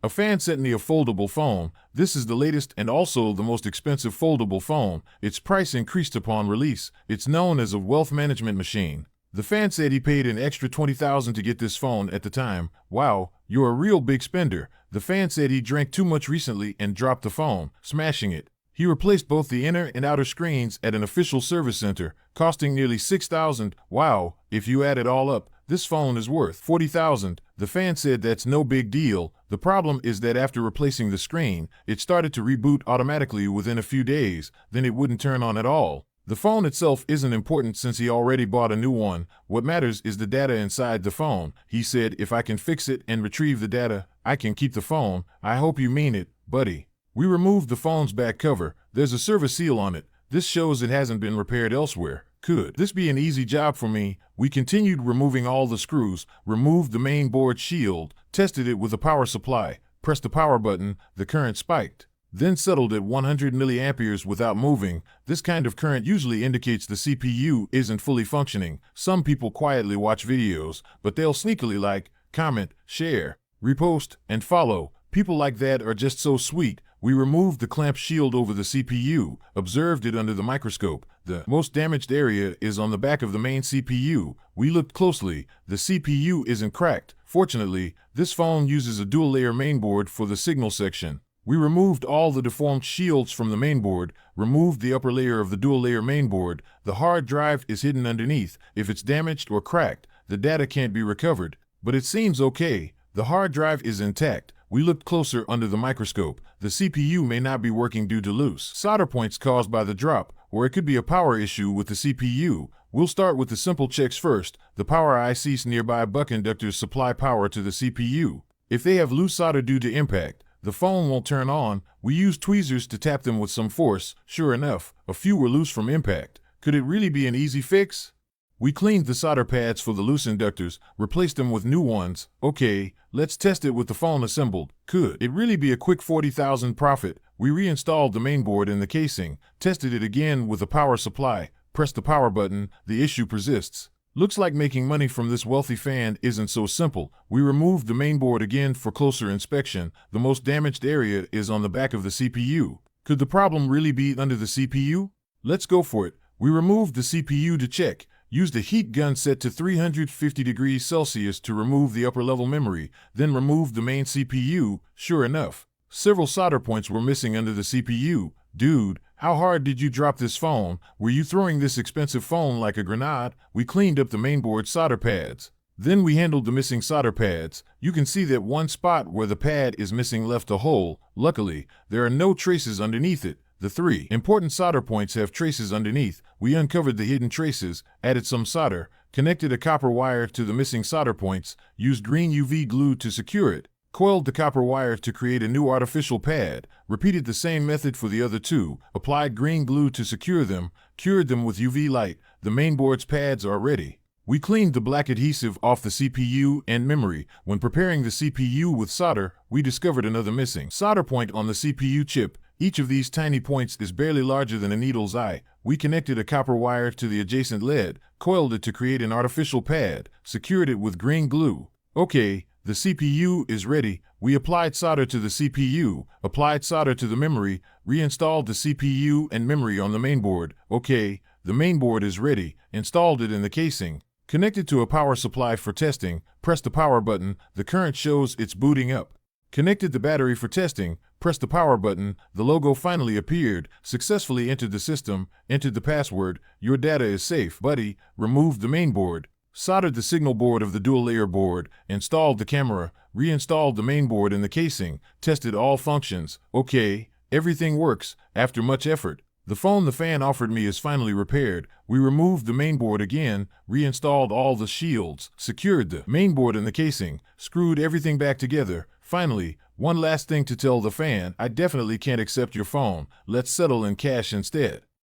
A fan sent me a foldable phone. This is the latest and also the most expensive foldable phone. Its price increased upon release. It's known as a wealth management machine. The fan said he paid an extra $20,000 to get this phone at the time. Wow, you're a real big spender. The fan said he drank too much recently and dropped the phone, smashing it. He replaced both the inner and outer screens at an official service center, costing nearly $6,000. Wow, if you add it all up, this phone is worth $40,000. The fan said that's no big deal. The problem is that after replacing the screen, it started to reboot automatically within a few days, then it wouldn't turn on at all. The phone itself isn't important since he already bought a new one. What matters is the data inside the phone. He said, if I can fix it and retrieve the data, I can keep the phone. I hope you mean it, buddy. We removed the phone's back cover. There's a service seal on it. This shows it hasn't been repaired elsewhere. Could this be an easy job for me? We continued removing all the screws, removed the main board shield, tested it with a power supply, pressed the power button, the current spiked. Then settled at 100 milliamperes without moving. This kind of current usually indicates the CPU isn't fully functioning. Some people quietly watch videos, but they'll sneakily like, comment, share, repost, and follow. People like that are just so sweet. We removed the clamp shield over the CPU, observed it under the microscope. The most damaged area is on the back of the main CPU. We looked closely. The CPU isn't cracked. Fortunately, this phone uses a dual-layer mainboard for the signal section. We removed all the deformed shields from the mainboard, removed the upper layer of the dual-layer mainboard. The hard drive is hidden underneath. If it's damaged or cracked, the data can't be recovered. But it seems okay. The hard drive is intact. We looked closer under the microscope. The CPU may not be working due to loose solder points caused by the drop, or it could be a power issue with the CPU. We'll start with the simple checks first. The power ICs nearby buck inductors supply power to the CPU. If they have loose solder due to impact, the phone won't turn on. We used tweezers to tap them with some force. Sure enough, a few were loose from impact. Could it really be an easy fix? We cleaned the solder pads for the loose inductors, replaced them with new ones. Okay, let's test it with the phone assembled. Could it really be a quick $40,000 profit? We reinstalled the mainboard in the casing, tested it again with a power supply, pressed the power button. The issue persists. Looks like making money from this wealthy fan isn't so simple. We removed the mainboard again for closer inspection. The most damaged area is on the back of the CPU. Could the problem really be under the CPU? Let's go for it. We removed the CPU to check. Used a heat gun set to 350 degrees Celsius to remove the upper-level memory, then removed the main CPU. Sure enough, several solder points were missing under the CPU. Dude, how hard did you drop this phone? Were you throwing this expensive phone like a grenade? We cleaned up the mainboard solder pads. Then we handled the missing solder pads. You can see that one spot where the pad is missing left a hole. Luckily, there are no traces underneath it. The three important solder points have traces underneath. We uncovered the hidden traces, added some solder, connected a copper wire to the missing solder points, used green UV glue to secure it, coiled the copper wire to create a new artificial pad, repeated the same method for the other two, applied green glue to secure them, cured them with UV light. The mainboard's pads are ready. We cleaned the black adhesive off the CPU and memory. When preparing the CPU with solder, we discovered another missing solder point on the CPU chip. Each of these tiny points is barely larger than a needle's eye. We connected a copper wire to the adjacent lead, coiled it to create an artificial pad, secured it with green glue. Okay, the CPU is ready. We applied solder to the CPU, applied solder to the memory, reinstalled the CPU and memory on the mainboard. Okay, the mainboard is ready. Installed it in the casing. Connected to a power supply for testing, pressed the power button. The current shows it's booting up. Connected the battery for testing, pressed the power button. The logo finally appeared. Successfully entered the system, entered the password. Your data is safe, buddy. Removed the mainboard. Soldered the signal board of the dual-layer board. Installed the camera. Reinstalled the mainboard in the casing. Tested all functions. Okay, everything works. After much effort, the phone the fan offered me is finally repaired. We removed the mainboard again, reinstalled all the shields, secured the mainboard in the casing, screwed everything back together. Finally, one last thing to tell the fan: I definitely can't accept your phone. Let's settle in cash instead.